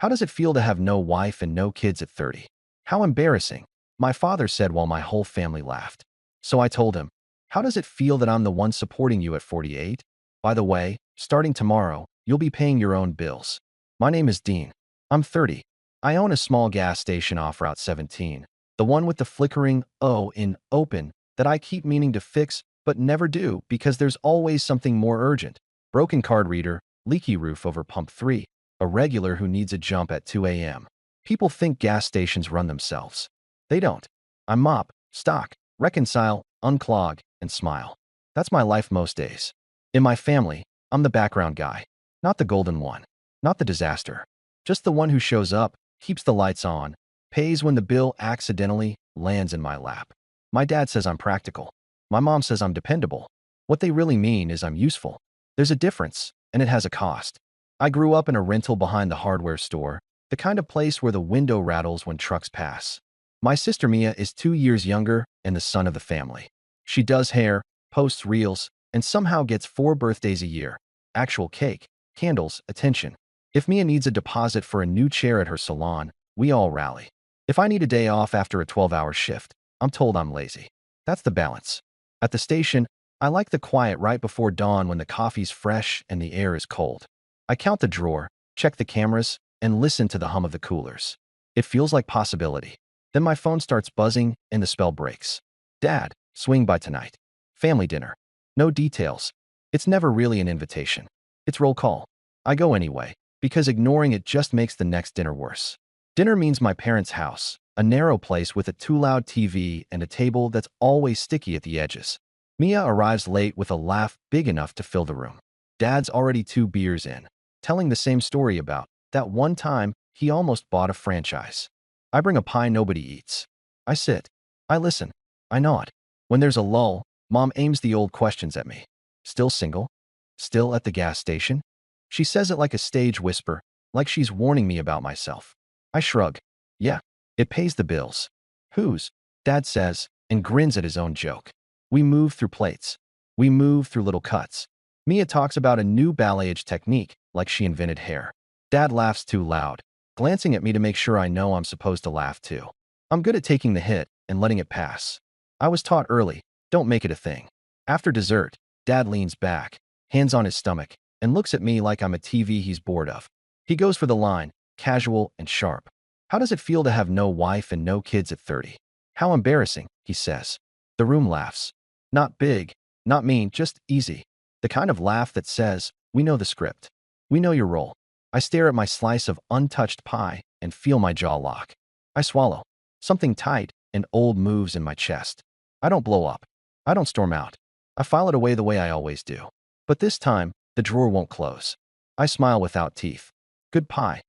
How does it feel to have no wife and no kids at 30? How embarrassing, my father said while my whole family laughed. So I told him, how does it feel that I'm the one supporting you at 48? By the way, starting tomorrow, you'll be paying your own bills. My name is Dean. I'm 30. I own a small gas station off Route 17, the one with the flickering O in open that I keep meaning to fix but never do because there's always something more urgent. Broken card reader, leaky roof over pump 3, a regular who needs a jump at 2 a.m. People think gas stations run themselves. They don't. I mop, stock, reconcile, unclog, and smile. That's my life most days. In my family, I'm the background guy, not the golden one, not the disaster, just the one who shows up, keeps the lights on, pays when the bill accidentally lands in my lap. My dad says I'm practical. My mom says I'm dependable. What they really mean is I'm useful. There's a difference, and it has a cost. I grew up in a rental behind the hardware store, the kind of place where the window rattles when trucks pass. My sister Mia is 2 years younger and the son of the family. She does hair, posts reels, and somehow gets 4 birthdays a year. Actual cake, candles, attention. If Mia needs a deposit for a new chair at her salon, we all rally. If I need a day off after a 12-hour shift, I'm told I'm lazy. That's the balance. At the station, I like the quiet right before dawn when the coffee's fresh and the air is cold. I count the drawer, check the cameras, and listen to the hum of the coolers. It feels like possibility. Then my phone starts buzzing and the spell breaks. Dad, swing by tonight. Family dinner. No details. It's never really an invitation. It's roll call. I go anyway, because ignoring it just makes the next dinner worse. Dinner means my parents' house, a narrow place with a too loud TV and a table that's always sticky at the edges. Mia arrives late with a laugh big enough to fill the room. Dad's already 2 beers in, telling the same story about that one time he almost bought a franchise. I bring a pie nobody eats. I sit. I listen. I nod. When there's a lull, Mom aims the old questions at me. Still single? Still at the gas station? She says it like a stage whisper, like she's warning me about myself. I shrug. Yeah, it pays the bills. Whose? Dad says, and grins at his own joke. We move through plates. We move through little cuts. Mia talks about a new balayage technique, like she invented hair. Dad laughs too loud, glancing at me to make sure I know I'm supposed to laugh too. I'm good at taking the hit and letting it pass. I was taught early, don't make it a thing. After dessert, Dad leans back, hands on his stomach, and looks at me like I'm a TV he's bored of. He goes for the line, casual and sharp. How does it feel to have no wife and no kids at 30? How embarrassing, he says. The room laughs. Not big, not mean, just easy. The kind of laugh that says, we know the script. We know your role. I stare at my slice of untouched pie and feel my jaw lock. I swallow. Something tight and old moves in my chest. I don't blow up. I don't storm out. I file it away the way I always do. But this time, the drawer won't close. I smile without teeth. Good pie,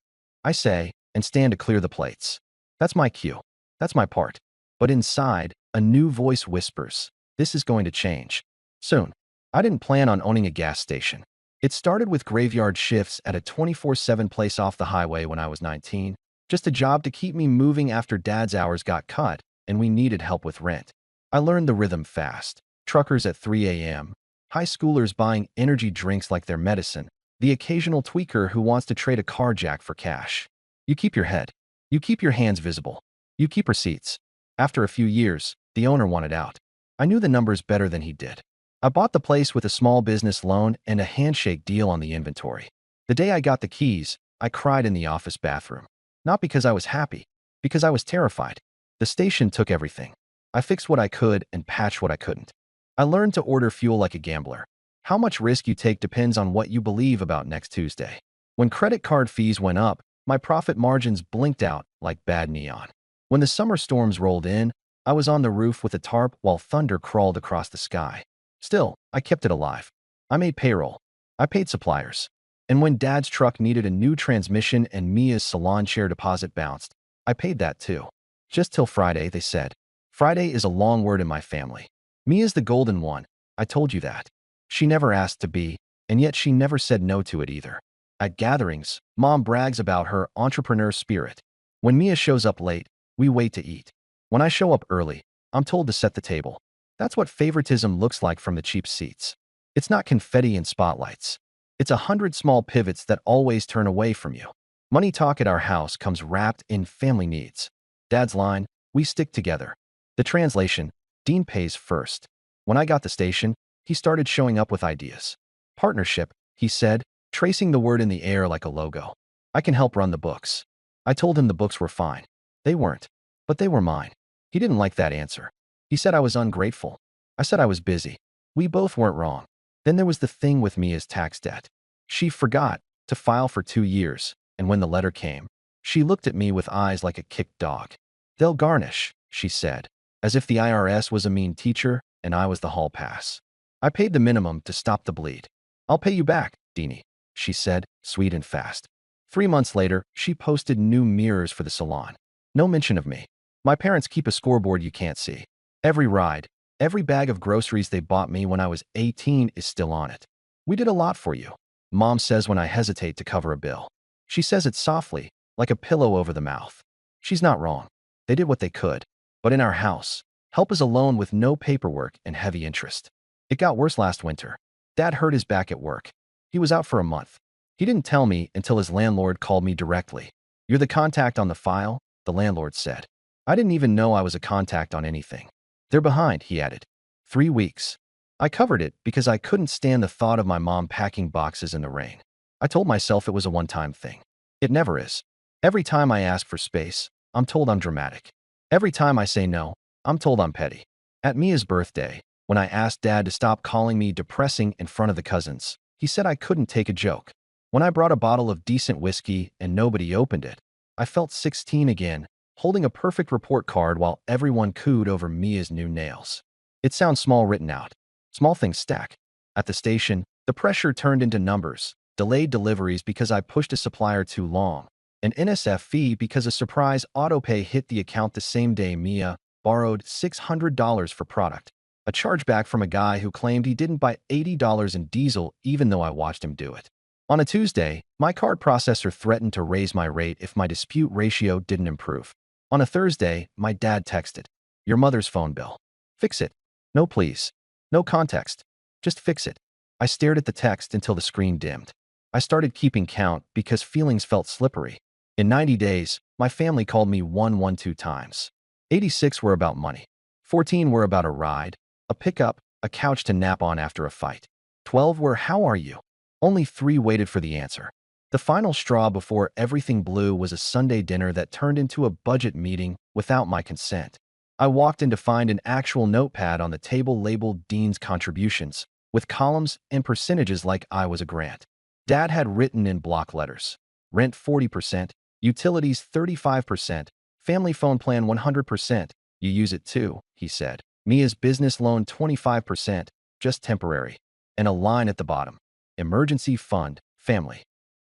I say, and stand to clear the plates. That's my cue. That's my part. But inside, a new voice whispers, this is going to change. Soon. I didn't plan on owning a gas station. It started with graveyard shifts at a 24/7 place off the highway when I was 19, just a job to keep me moving after Dad's hours got cut and we needed help with rent. I learned the rhythm fast. Truckers at 3 a.m., high schoolers buying energy drinks like their medicine, the occasional tweaker who wants to trade a car jack for cash. You keep your head. You keep your hands visible. You keep receipts. After a few years, the owner wanted out. I knew the numbers better than he did. I bought the place with a small business loan and a handshake deal on the inventory. The day I got the keys, I cried in the office bathroom. Not because I was happy, because I was terrified. The station took everything. I fixed what I could and patched what I couldn't. I learned to order fuel like a gambler. How much risk you take depends on what you believe about next Tuesday. When credit card fees went up, my profit margins blinked out like bad neon. When the summer storms rolled in, I was on the roof with a tarp while thunder crawled across the sky. Still, I kept it alive. I made payroll. I paid suppliers. And when Dad's truck needed a new transmission and Mia's salon chair deposit bounced, I paid that too. Just till Friday, they said. Friday is a long word in my family. Mia's the golden one. I told you that. She never asked to be, and yet she never said no to it either. At gatherings, Mom brags about her entrepreneur spirit. When Mia shows up late, we wait to eat. When I show up early, I'm told to set the table. That's what favoritism looks like from the cheap seats. It's not confetti and spotlights. It's 100 small pivots that always turn away from you. Money talk at our house comes wrapped in family needs. Dad's line, we stick together. The translation, Dean pays first. When I got the station, he started showing up with ideas. Partnership, he said, tracing the word in the air like a logo. I can help run the books. I told him the books were fine. They weren't, but they were mine. He didn't like that answer. He said I was ungrateful. I said I was busy. We both weren't wrong. Then there was the thing with Mia's tax debt. She forgot to file for 2 years, and when the letter came, she looked at me with eyes like a kicked dog. They'll garnish, she said, as if the IRS was a mean teacher and I was the hall pass. I paid the minimum to stop the bleed. I'll pay you back, Deanie, she said, sweet and fast. 3 months later, she posted new mirrors for the salon. No mention of me. My parents keep a scoreboard you can't see. Every ride, every bag of groceries they bought me when I was 18 is still on it. We did a lot for you, Mom says when I hesitate to cover a bill. She says it softly, like a pillow over the mouth. She's not wrong. They did what they could. But in our house, help is a loan with no paperwork and heavy interest. It got worse last winter. Dad hurt his back at work. He was out for a month. He didn't tell me until his landlord called me directly. You're the contact on the file, the landlord said. I didn't even know I was a contact on anything. They're behind, he added. 3 weeks. I covered it because I couldn't stand the thought of my mom packing boxes in the rain. I told myself it was a one-time thing. It never is. Every time I ask for space, I'm told I'm dramatic. Every time I say no, I'm told I'm petty. At Mia's birthday, when I asked Dad to stop calling me depressing in front of the cousins, he said I couldn't take a joke. When I brought a bottle of decent whiskey and nobody opened it, I felt 16 again, holding a perfect report card while everyone cooed over Mia's new nails. It sounds small written out. Small things stack. At the station, the pressure turned into numbers, delayed deliveries because I pushed a supplier too long, an NSF fee because a surprise autopay hit the account the same day Mia borrowed $600 for product, a chargeback from a guy who claimed he didn't buy $80 in diesel even though I watched him do it. On a Tuesday, my card processor threatened to raise my rate if my dispute ratio didn't improve. On a Thursday, my dad texted, "Your mother's phone bill. Fix it." No please. No context. Just fix it. I stared at the text until the screen dimmed. I started keeping count because feelings felt slippery. In 90 days, my family called me 112 times. 86 were about money. 14 were about a ride, a pickup, a couch to nap on after a fight. 12 were how are you? Only 3 waited for the answer. The final straw before everything blew was a Sunday dinner that turned into a budget meeting without my consent. I walked in to find an actual notepad on the table labeled Dean's contributions, with columns and percentages like I was a grant. Dad had written in block letters. Rent 40%, utilities 35%, family phone plan 100%. You use it too, he said. Mia's business loan 25%, just temporary. And a line at the bottom. Emergency fund, family.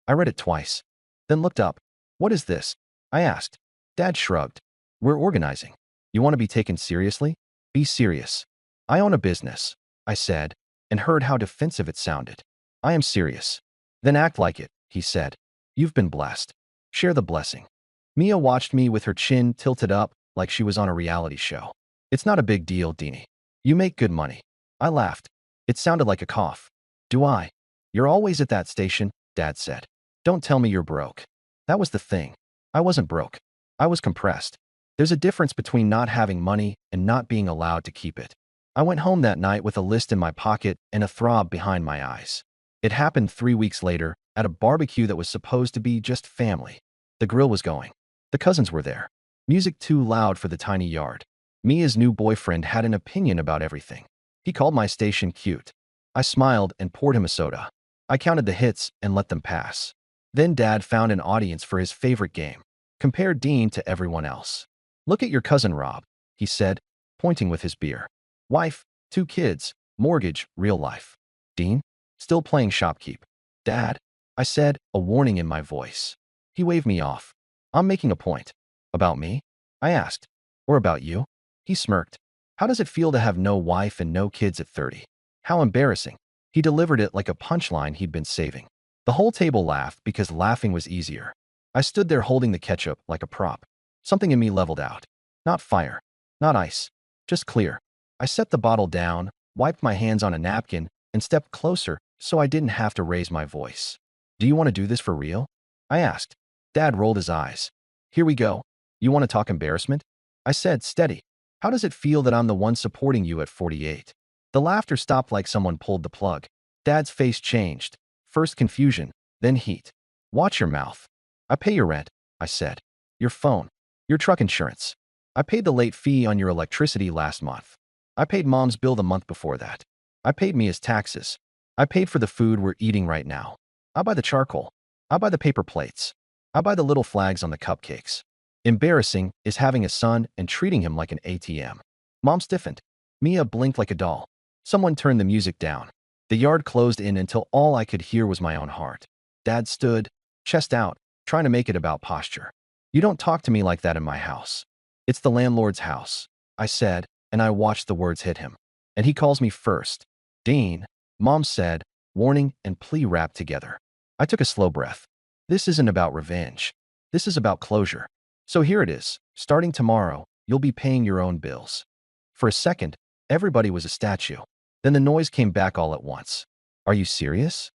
I read it twice, then looked up. What is this? I asked. Dad shrugged. We're organizing. You want to be taken seriously? Be serious. I own a business, I said, and heard how defensive it sounded. I am serious. Then act like it, he said. You've been blessed. Share the blessing. Mia watched me with her chin tilted up like she was on a reality show. It's not a big deal, Deanie. You make good money. I laughed. It sounded like a cough. Do I? You're always at that station, Dad said. Don't tell me you're broke. That was the thing. I wasn't broke. I was compressed. There's a difference between not having money and not being allowed to keep it. I went home that night with a list in my pocket and a throb behind my eyes. It happened 3 weeks later at a barbecue that was supposed to be just family. The grill was going. The cousins were there. Music too loud for the tiny yard. Mia's new boyfriend had an opinion about everything. He called my station cute. I smiled and poured him a soda. I counted the hits and let them pass. Then Dad found an audience for his favorite game. Compare Dean to everyone else. Look at your cousin Rob, he said, pointing with his beer. Wife, 2 kids, mortgage, real life. Dean, still playing shopkeep. Dad, I said, a warning in my voice. He waved me off. I'm making a point. About me? I asked. Or about you? He smirked. How does it feel to have no wife and no kids at 30? How embarrassing. He delivered it like a punchline he'd been saving. The whole table laughed because laughing was easier. I stood there holding the ketchup like a prop. Something in me leveled out. Not fire. Not ice. Just clear. I set the bottle down, wiped my hands on a napkin, and stepped closer so I didn't have to raise my voice. Do you want to do this for real? I asked. Dad rolled his eyes. Here we go. You want to talk embarrassment? I said, steady. How does it feel that I'm the one supporting you at 48? The laughter stopped like someone pulled the plug. Dad's face changed. First confusion, then heat. Watch your mouth. I pay your rent, I said. Your phone. Your truck insurance. I paid the late fee on your electricity last month. I paid Mom's bill the month before that. I paid Mia's taxes. I paid for the food we're eating right now. I buy the charcoal. I buy the paper plates. I buy the little flags on the cupcakes. Embarrassing is having a son and treating him like an ATM. Mom stiffened. Mia blinked like a doll. Someone turned the music down. The yard closed in until all I could hear was my own heart. Dad stood, chest out, trying to make it about posture. You don't talk to me like that in my house. It's the landlord's house, I said, and I watched the words hit him. And he calls me first. Dean, Mom said, warning and plea wrapped together. I took a slow breath. This isn't about revenge. This is about closure. So here it is. Starting tomorrow, you'll be paying your own bills. For a second, everybody was a statue. Then the noise came back all at once. Are you serious?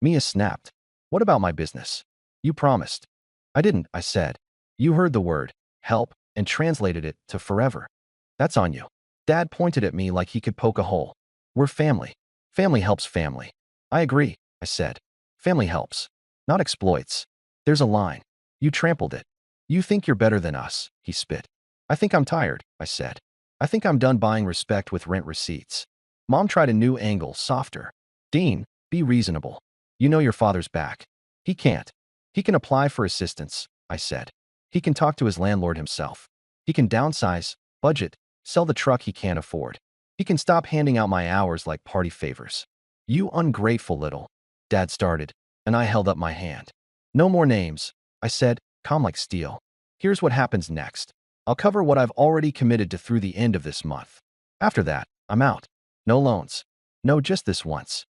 Mia snapped. What about my business? You promised. I didn't, I said. You heard the word, help, and translated it to forever. That's on you. Dad pointed at me like he could poke a hole. We're family. Family helps family. I agree, I said. Family helps. Not exploits. There's a line. You trampled it. You think you're better than us, he spit. I think I'm tired, I said. I think I'm done buying respect with rent receipts. Mom tried a new angle, softer. Dean, be reasonable. You know your father's back. He can't. He can apply for assistance, I said. He can talk to his landlord himself. He can downsize, budget, sell the truck he can't afford. He can stop handing out my hours like party favors. You ungrateful little. Dad started, and I held up my hand. No more names, I said, calm like steel. Here's what happens next. I'll cover what I've already committed to through the end of this month. After that, I'm out. No loans. No, just this once.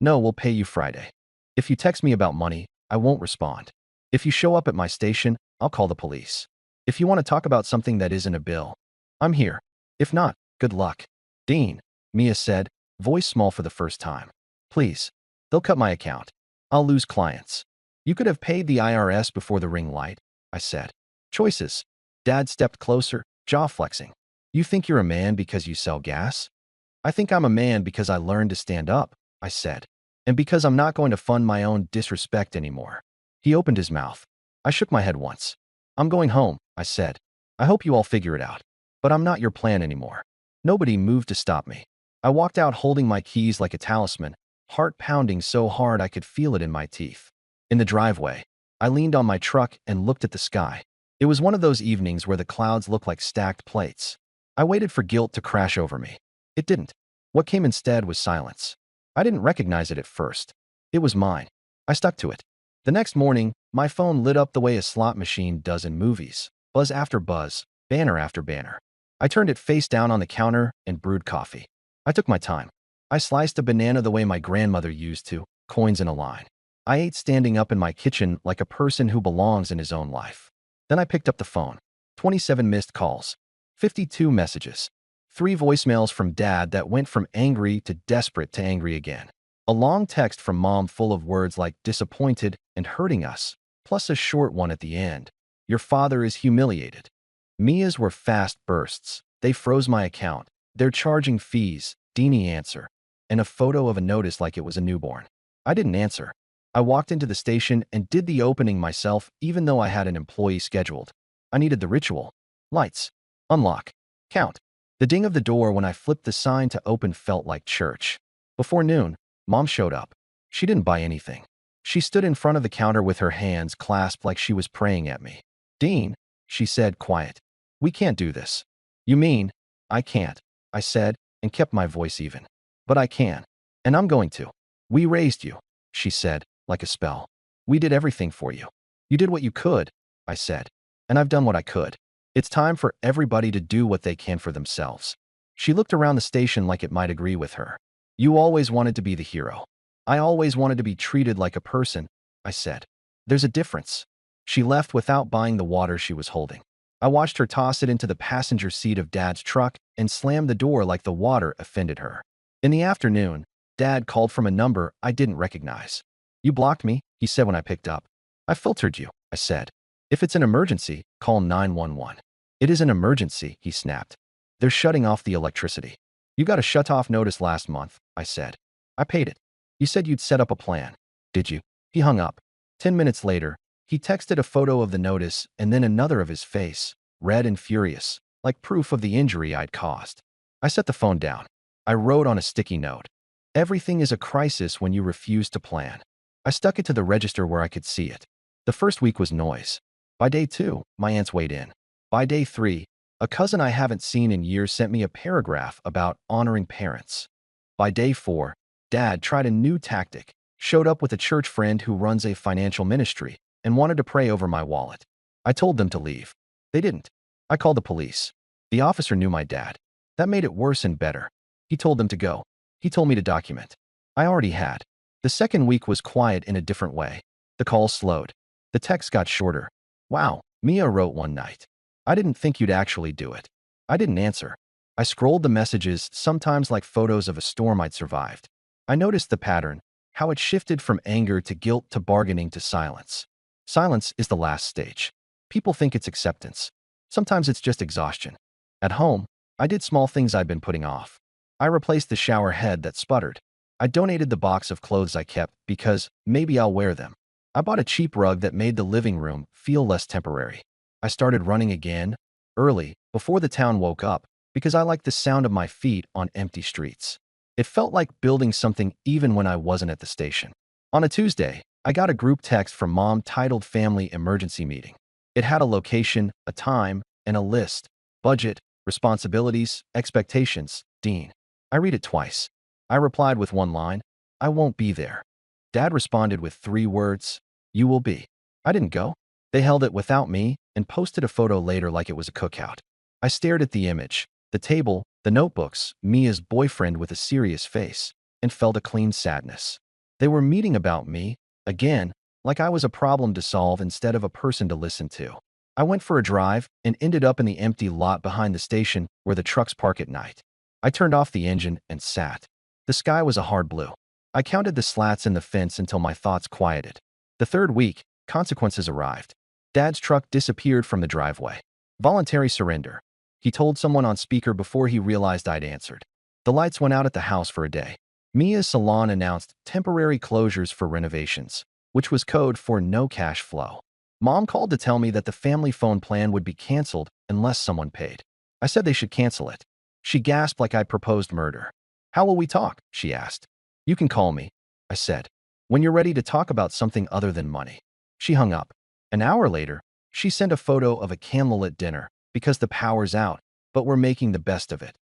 No, we'll pay you Friday. If you text me about money, I won't respond. If you show up at my station, I'll call the police. If you want to talk about something that isn't a bill, I'm here. If not, good luck. Dean, Mia said, voice small for the first time. Please. They'll cut my account. I'll lose clients. You could have paid the IRS before the ring light, I said. Choices. Dad stepped closer, jaw flexing. You think you're a man because you sell gas? I think I'm a man because I learned to stand up, I said. And because I'm not going to fund my own disrespect anymore. He opened his mouth. I shook my head once. I'm going home, I said. I hope you all figure it out. But I'm not your plan anymore. Nobody moved to stop me. I walked out holding my keys like a talisman, heart pounding so hard I could feel it in my teeth. In the driveway, I leaned on my truck and looked at the sky. It was one of those evenings where the clouds look like stacked plates. I waited for guilt to crash over me. It didn't. What came instead was silence. I didn't recognize it at first. It was mine. I stuck to it. The next morning, my phone lit up the way a slot machine does in movies. Buzz after buzz, banner after banner. I turned it face down on the counter and brewed coffee. I took my time. I sliced a banana the way my grandmother used to, coins in a line. I ate standing up in my kitchen like a person who belongs in his own life. Then I picked up the phone. 27 missed calls. 52 messages. 3 voicemails from Dad that went from angry to desperate to angry again. A long text from Mom full of words like disappointed and hurting us, plus a short one at the end. Your father is humiliated. Mia's were fast bursts. They froze my account. They're charging fees. Deanie answer. And a photo of a notice like it was a newborn. I didn't answer. I walked into the station and did the opening myself even though I had an employee scheduled. I needed the ritual. Lights. Unlock. Count. The ding of the door when I flipped the sign to open felt like church. Before noon, Mom showed up. She didn't buy anything. She stood in front of the counter with her hands clasped like she was praying at me. Dean, she said, quiet. We can't do this. You mean? I can't, I said, and kept my voice even. But I can. And I'm going to. We raised you, she said, like a spell. We did everything for you. You did what you could, I said. And I've done what I could. It's time for everybody to do what they can for themselves. She looked around the station like it might agree with her. You always wanted to be the hero. I always wanted to be treated like a person, I said. There's a difference. She left without buying the water she was holding. I watched her toss it into the passenger seat of Dad's truck and slam the door like the water offended her. In the afternoon, Dad called from a number I didn't recognize. You blocked me, he said when I picked up. I filtered you, I said. If it's an emergency, call 911. It is an emergency, he snapped. They're shutting off the electricity. You got a shut-off notice last month, I said. I paid it. You said you'd set up a plan. Did you? He hung up. 10 minutes later, he texted a photo of the notice and then another of his face, red and furious, like proof of the injury I'd caused. I set the phone down. I wrote on a sticky note, "Everything is a crisis when you refuse to plan." I stuck it to the register where I could see it. The first week was noise. By day 2, my aunts weighed in. By day 3, a cousin I haven't seen in years sent me a paragraph about honoring parents. By day 4, Dad tried a new tactic, showed up with a church friend who runs a financial ministry, and wanted to pray over my wallet. I told them to leave. They didn't. I called the police. The officer knew my dad. That made it worse and better. He told them to go. He told me to document. I already had. The second week was quiet in a different way. The calls slowed. The texts got shorter. "Wow," Mia wrote one night. "I didn't think you'd actually do it." I didn't answer. I scrolled the messages, sometimes like photos of a storm I'd survived. I noticed the pattern, how it shifted from anger to guilt to bargaining to silence. Silence is the last stage. People think it's acceptance. Sometimes it's just exhaustion. At home, I did small things I'd been putting off. I replaced the shower head that sputtered. I donated the box of clothes I kept because maybe I'll wear them. I bought a cheap rug that made the living room feel less temporary. I started running again, early, before the town woke up, because I liked the sound of my feet on empty streets. It felt like building something even when I wasn't at the station. On a Tuesday, I got a group text from Mom titled Family Emergency Meeting. It had a location, a time, and a list: budget, responsibilities, expectations, Dean. I read it twice. I replied with one line, "I won't be there." Dad responded with 3 words, "You will be." I didn't go. They held it without me and posted a photo later like it was a cookout. I stared at the image, the table, the notebooks, Mia's boyfriend with a serious face, and felt a clean sadness. They were meeting about me, again, like I was a problem to solve instead of a person to listen to. I went for a drive and ended up in the empty lot behind the station where the trucks park at night. I turned off the engine and sat. The sky was a hard blue. I counted the slats in the fence until my thoughts quieted. The third week, consequences arrived. Dad's truck disappeared from the driveway. Voluntary surrender. He told someone on speaker before he realized I'd answered. The lights went out at the house for a day. Mia's salon announced temporary closures for renovations, which was code for no cash flow. Mom called to tell me that the family phone plan would be canceled unless someone paid. I said they should cancel it. She gasped like I'd proposed murder. "How will we talk?" she asked. "You can call me," I said, "when you're ready to talk about something other than money." She hung up. An hour later, she sent a photo of a candlelit dinner because the power's out, but we're making the best of it.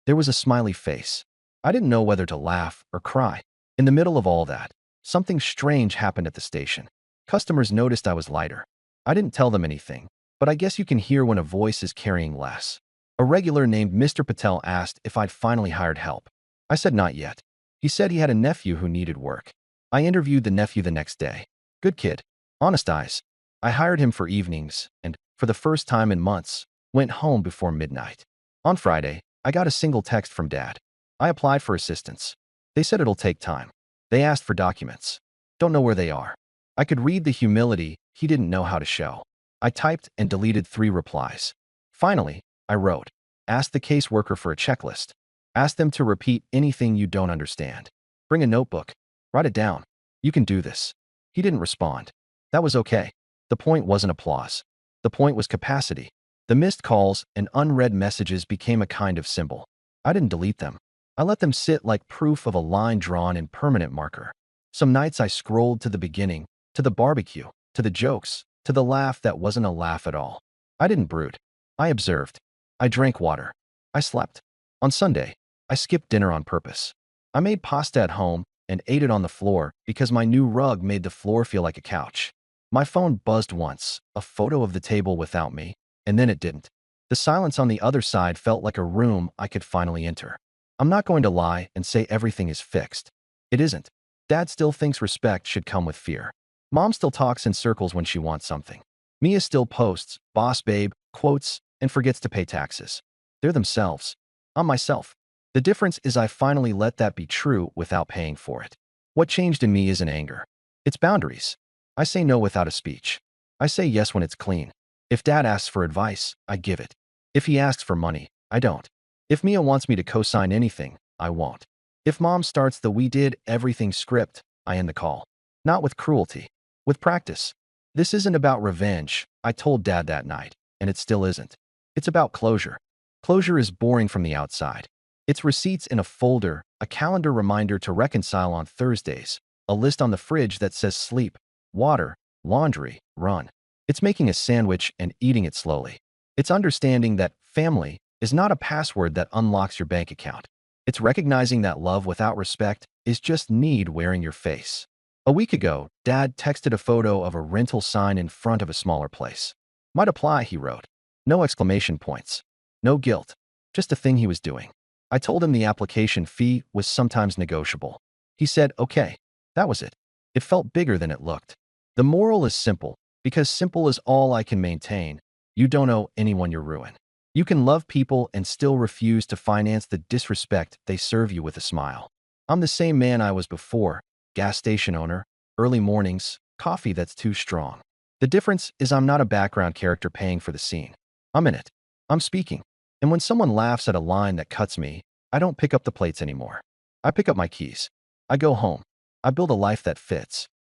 There was a smiley face. I didn't know whether to laugh or cry. In the middle of all that, something strange happened at the station. Customers noticed I was lighter. I didn't tell them anything, but I guess you can hear when a voice is carrying less. A regular named Mr. Patel asked if I'd finally hired help. I said not yet. He said he had a nephew who needed work. I interviewed the nephew the next day. Good kid. Honest eyes. I hired him for evenings and, for the first time in months, went home before midnight. On Friday, I got a single text from Dad. I applied for assistance. They said it'll take time. They asked for documents. Don't know where they are. I could read the humility he didn't know how to show. I typed and deleted 3 replies. Finally, I wrote, "Ask the caseworker for a checklist. Ask them to repeat anything you don't understand. Bring a notebook. Write it down. You can do this." He didn't respond. That was okay. The point wasn't applause. The point was capacity. The missed calls and unread messages became a kind of symbol. I didn't delete them. I let them sit like proof of a line drawn in permanent marker. Some nights I scrolled to the beginning, to the barbecue, to the jokes, to the laugh that wasn't a laugh at all. I didn't brood. I observed. I drank water. I slept. On Sunday, I skipped dinner on purpose. I made pasta at home and ate it on the floor because my new rug made the floor feel like a couch. My phone buzzed once, a photo of the table without me, and then it didn't. The silence on the other side felt like a room I could finally enter. I'm not going to lie and say everything is fixed. It isn't. Dad still thinks respect should come with fear. Mom still talks in circles when she wants something. Mia still posts, "Boss babe," quotes, and forgets to pay taxes. They're themselves. I'm myself. The difference is I finally let that be true without paying for it. What changed in me isn't anger. It's boundaries. I say no without a speech. I say yes when it's clean. If dad asks for advice, I give it. If he asks for money, I don't. If Mia wants me to co-sign anything, I won't. If mom starts the "we did everything" script, I end the call. Not with cruelty, with practice. This isn't about revenge, I told dad that night, and it still isn't. It's about closure. Closure is boring from the outside. It's receipts in a folder, a calendar reminder to reconcile on Thursdays, a list on the fridge that says sleep, water, laundry, run. It's making a sandwich and eating it slowly. It's understanding that family is not a password that unlocks your bank account. It's recognizing that love without respect is just need wearing your face. A week ago, Dad texted a photo of a rental sign in front of a smaller place. Might apply, he wrote. No exclamation points. No guilt. Just a thing he was doing. I told him the application fee was sometimes negotiable. He said, okay. That was it. It felt bigger than it looked. The moral is simple, because simple is all I can maintain. You don't owe anyone your ruin. You can love people and still refuse to finance the disrespect they serve you with a smile. I'm the same man I was before, gas station owner, early mornings, coffee that's too strong. The difference is I'm not a background character paying for the scene. I'm in it. I'm speaking. And when someone laughs at a line that cuts me, I don't pick up the plates anymore. I pick up my keys. I go home. I build a life that fits.